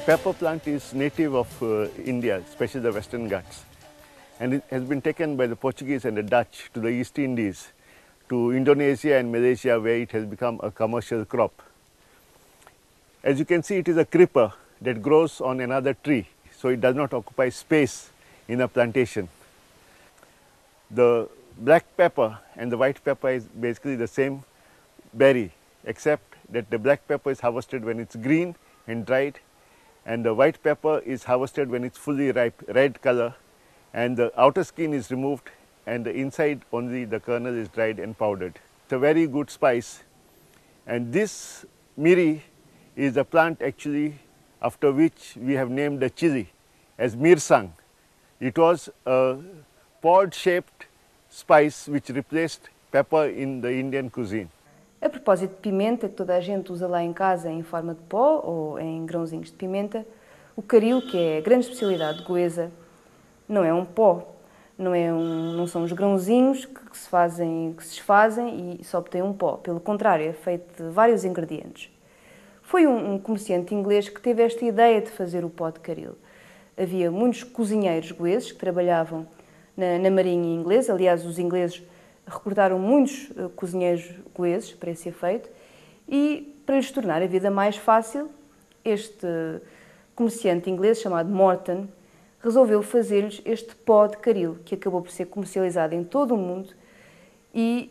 pepper plant is native of India, especially the Western Ghats, and it has been taken by the Portuguese and the Dutch to the East Indies, to Indonesia and Malaysia, where it has become a commercial crop. As you can see, it is a creeper that grows on another tree, so it does not occupy space in a plantation. The black pepper and the white pepper is basically the same berry, except that the black pepper is harvested when it's green and dried, and the white pepper is harvested when it's fully ripe, red color, and the outer skin is removed and the inside only the kernel is dried and powdered. It's a very good spice, and this miri is a plant actually after which we have named the chili as mirsang. It was a pod-shaped spice which replaced pepper in the Indian cuisine. A propósito de pimenta, que toda a gente usa lá em casa em forma de pó ou em grãozinhos de pimenta, o caril, que é a grande especialidade de Goesa, não é um pó, não são os grãozinhos que se desfazem e só obtêm um pó. Pelo contrário, é feito de vários ingredientes. Foi um comerciante inglês que teve esta ideia de fazer o pó de caril. Havia muitos cozinheiros goeses que trabalhavam na marinha inglesa, aliás, os ingleses recrutaram muitos cozinheiros goeses para esse efeito, e para lhes tornar a vida mais fácil, este comerciante inglês chamado Morton resolveu fazer-lhes este pó de caril, que acabou por ser comercializado em todo o mundo e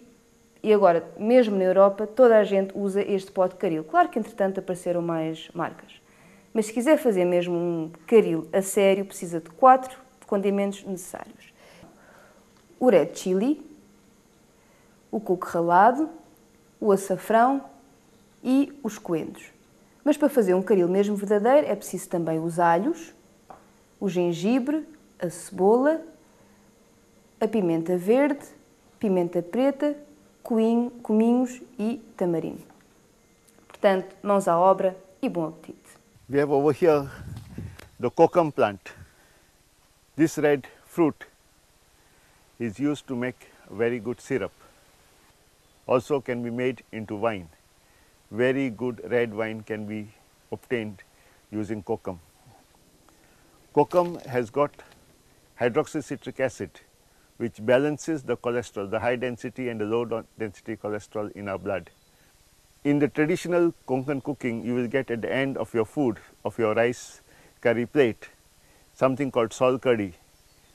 agora, mesmo na Europa, toda a gente usa este pó de caril. Claro que, entretanto, apareceram mais marcas, mas se quiser fazer mesmo um caril a sério, precisa de 4 condimentos necessários: o red chili, o coco ralado, o açafrão e os coentros. Mas para fazer um caril mesmo verdadeiro é preciso também os alhos, o gengibre, a cebola, a pimenta verde, pimenta preta, cominhos e tamarindo. Portanto, mãos à obra e bom apetite. We have over here the kokum plant. This red fruit is used to make a very good syrup. Also can be made into wine. Very good red wine can be obtained using kokum. Kokum has got hydroxycitric acid, which balances the cholesterol, the high density and the low density cholesterol in our blood. In the traditional Konkan cooking, you will get at the end of your food, of your rice curry plate, something called sol curry,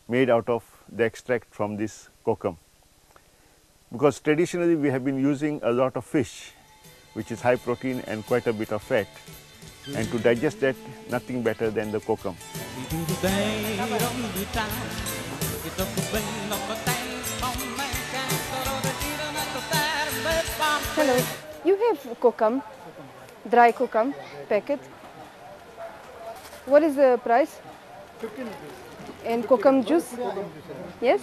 made out of the extract from this kokum. Because traditionally we have been using a lot of fish, which is high protein and quite a bit of fat, and to digest that, nothing better than the kokum. Hello, you have kokum, dry kokum packet. What is the price? 15 rupees. And kokum juice? Yes?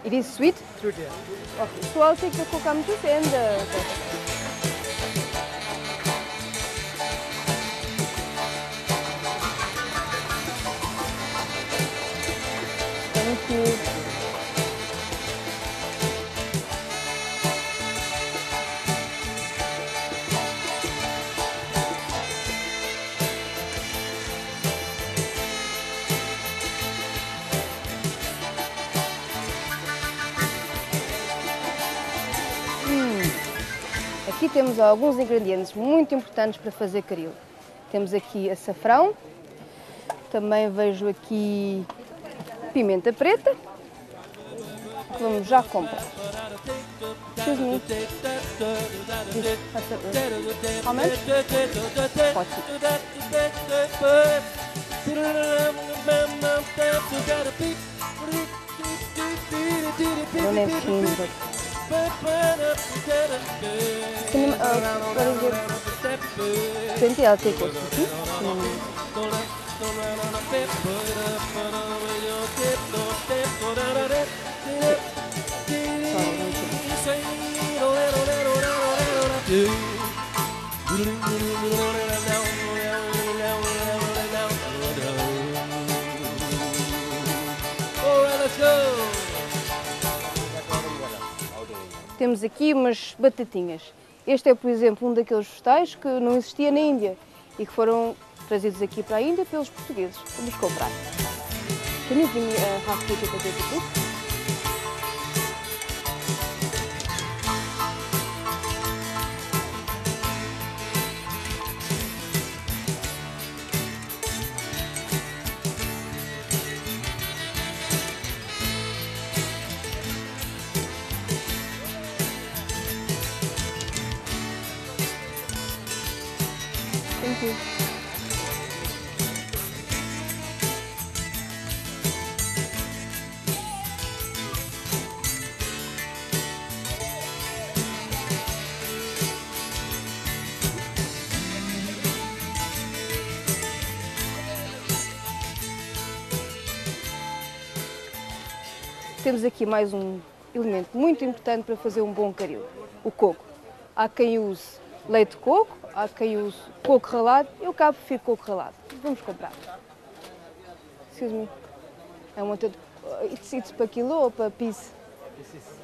It is sweet? Sweet, yeah. Okay, so I'll take the kokum juice and the Thank you. Aqui temos alguns ingredientes muito importantes para fazer caril. Temos aqui açafrão, também vejo aqui pimenta preta, que vamos já comprar. Excuse me. How much? 40. I don't have cream, but... Cinnamon, what is it? 20, I'll take it. Temos aqui umas batatinhas. Este é, por exemplo, um daqueles vegetais que não existia na Índia e que foram trazidos aqui para a Índia pelos portugueses. Vamos comprar. Can you give me a half ticket of this, please? Thank you. Temos aqui mais um elemento muito importante para fazer um bom caril, o coco. Há quem use leite de coco, há quem use coco ralado, eu cá prefiro coco ralado. Vamos comprar. Excuse me. I wanted, it's per kilo or per piece?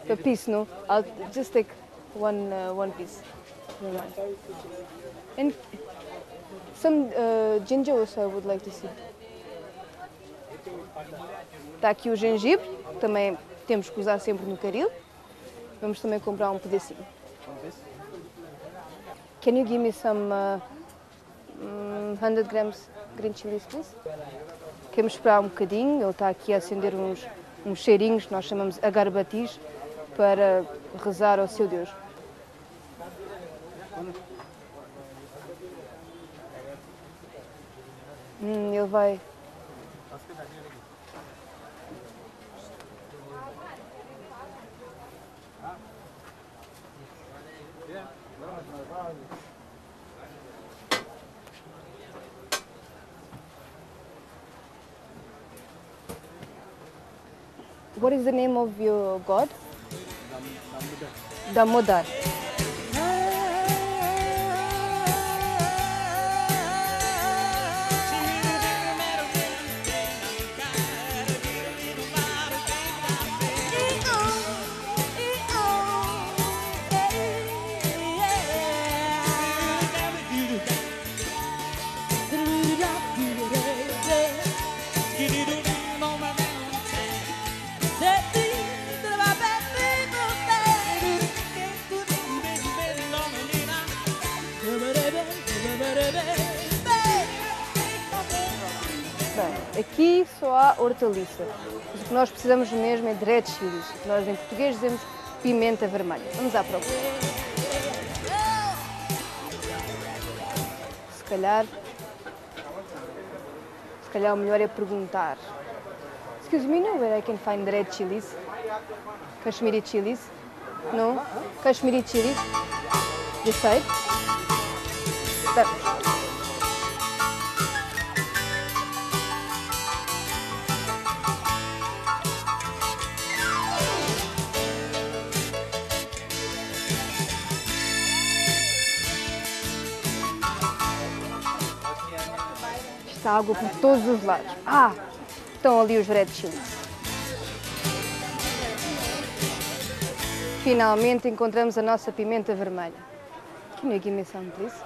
Per piece, no? I'll just take one piece. And some ginger also I would like to see. Está aqui o gengibre, que também temos que usar sempre no caril. Vamos também comprar um pedacinho. Can you give me some 100 grams green chilies, please? Queremos esperar um bocadinho, ele está aqui a acender uns cheirinhos, que nós chamamos agarbatis, para rezar ao seu Deus. Ele vai... What is the name of your god? Damodar. Bem, aqui só há hortaliça. Mas o que nós precisamos mesmo é de red chilies. Nós em português dizemos pimenta vermelha. Vamos à procura. Se calhar o melhor é perguntar. Excuse me, know where I can find red chilies? Kashmiri chilies? No? Kashmiri chilies? This side? Vamos. Está água por todos os lados. Ah, estão ali os red chilies. Finalmente encontramos a nossa pimenta vermelha. Can you give me some, please?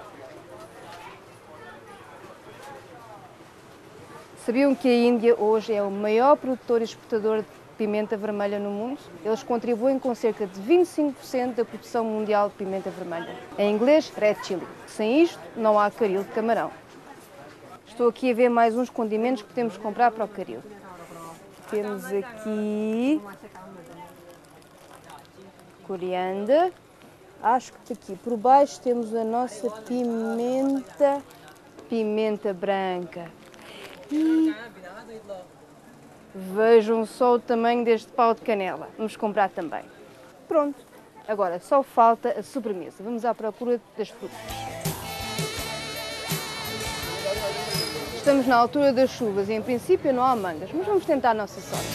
Sabiam que a Índia hoje é o maior produtor e exportador de pimenta vermelha no mundo? Eles contribuem com cerca de 25% da produção mundial de pimenta vermelha. Em inglês, red chili. Sem isto, não há caril de camarão. Estou aqui a ver mais uns condimentos que podemos comprar para o caril. Temos aqui coriandro. Acho que aqui por baixo temos a nossa pimenta branca. E vejam só o tamanho deste pau de canela. Vamos comprar também. Pronto. Agora só falta a sobremesa. Vamos à procura das frutas. Estamos na altura das chuvas e, em princípio, não há mangas, mas vamos tentar a nossa sorte.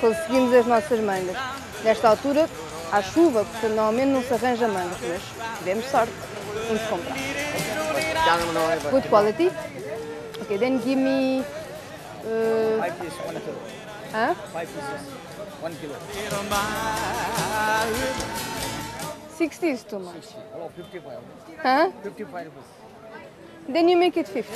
Conseguimos as nossas mangas. Nesta altura, há chuva, portanto, normalmente não se arranja mangas, mas tivemos sorte. Vamos comprar. Good quality? Okay, then give me... 5 pieces, 1 kilo. huh? 5 pieces, 1 kilo. 60 is too much. Oh, 55. Huh? 55 rupees. Then you make it 50.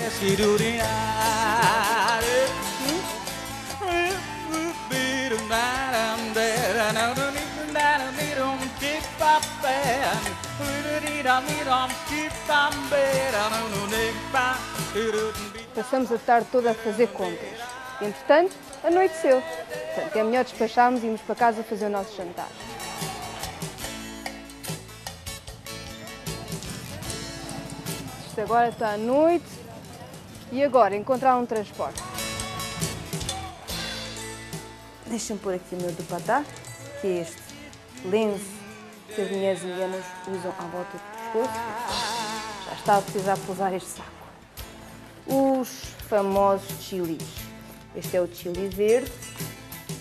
Passamos a tarde toda a fazer compras. Entretanto, anoiteceu. Portanto, é melhor despacharmos e irmos para casa fazer o nosso jantar. Isto agora está à noite. E agora, encontrar um transporte. Deixa-me pôr aqui o meu dupatá, que é este lenço que as mulheres indianas usam à volta do pescoço. Já está a precisar pousar este saco. Os famosos chilis. Este é o chili verde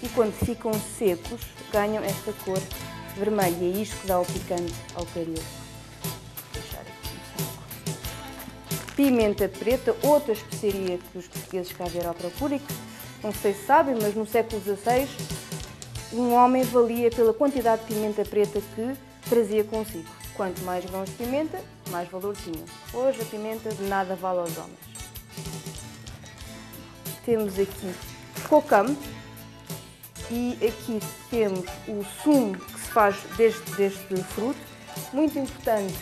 e quando ficam secos ganham esta cor vermelha e é isto que dá o picante ao caril. Vou deixar aqui no saco. Pimenta preta, outra especiaria que os portugueses cá vieram à procura e que não sei se sabem, mas no século XVI um homem valia pela quantidade de pimenta preta que trazia consigo. Quanto mais grãos de pimenta, mais valor tinham. Hoje a pimenta de nada vale aos homens. Temos aqui cocame e aqui temos o sumo que se faz deste fruto, muito importante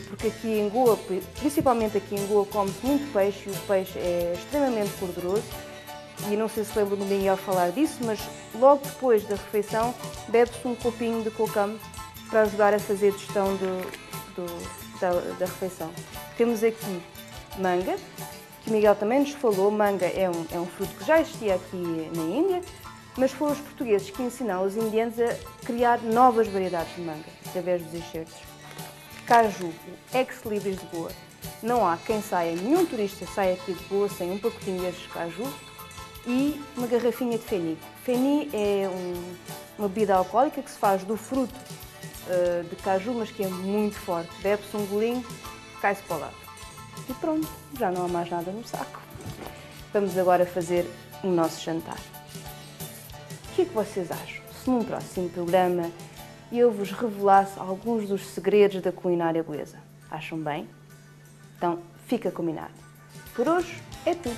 porque aqui em Goa, principalmente aqui em Goa, come-se muito peixe e o peixe é extremamente gorduroso e não sei se lembro do Miguel falar disso, mas logo depois da refeição bebe-se um copinho de cocame para ajudar a fazer a digestão da refeição. Temos aqui manga, que Miguel também nos falou. Manga é um fruto que já existia aqui na Índia, mas foram os portugueses que ensinaram os indianos a criar novas variedades de manga, através dos excertos. Caju, o ex-libris de Goa. Não há quem saia, nenhum turista saia aqui de Goa sem um pacotinho destes caju e uma garrafinha de feni. Feni é uma bebida alcoólica que se faz do fruto de caju, mas que é muito forte. Bebe-se um golinho, cai-se para o lado. E pronto, já não há mais nada no saco. Vamos agora fazer o nosso jantar. O que é que vocês acham? Se num próximo programa eu vos revelasse alguns dos segredos da culinária goesa. Acham bem? Então, fica combinado. Por hoje é tudo.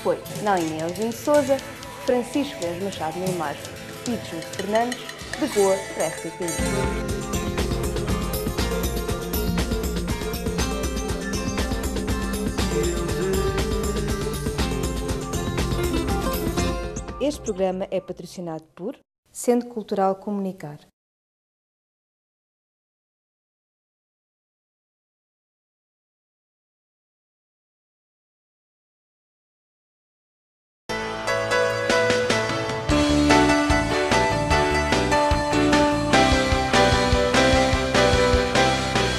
Foi Naline Elvin de Souza, Francisco Lés Machado na imagem e Júlio Fernandes, de Goa para a RTP. Este programa é patrocinado por Centro Cultural Comunicar.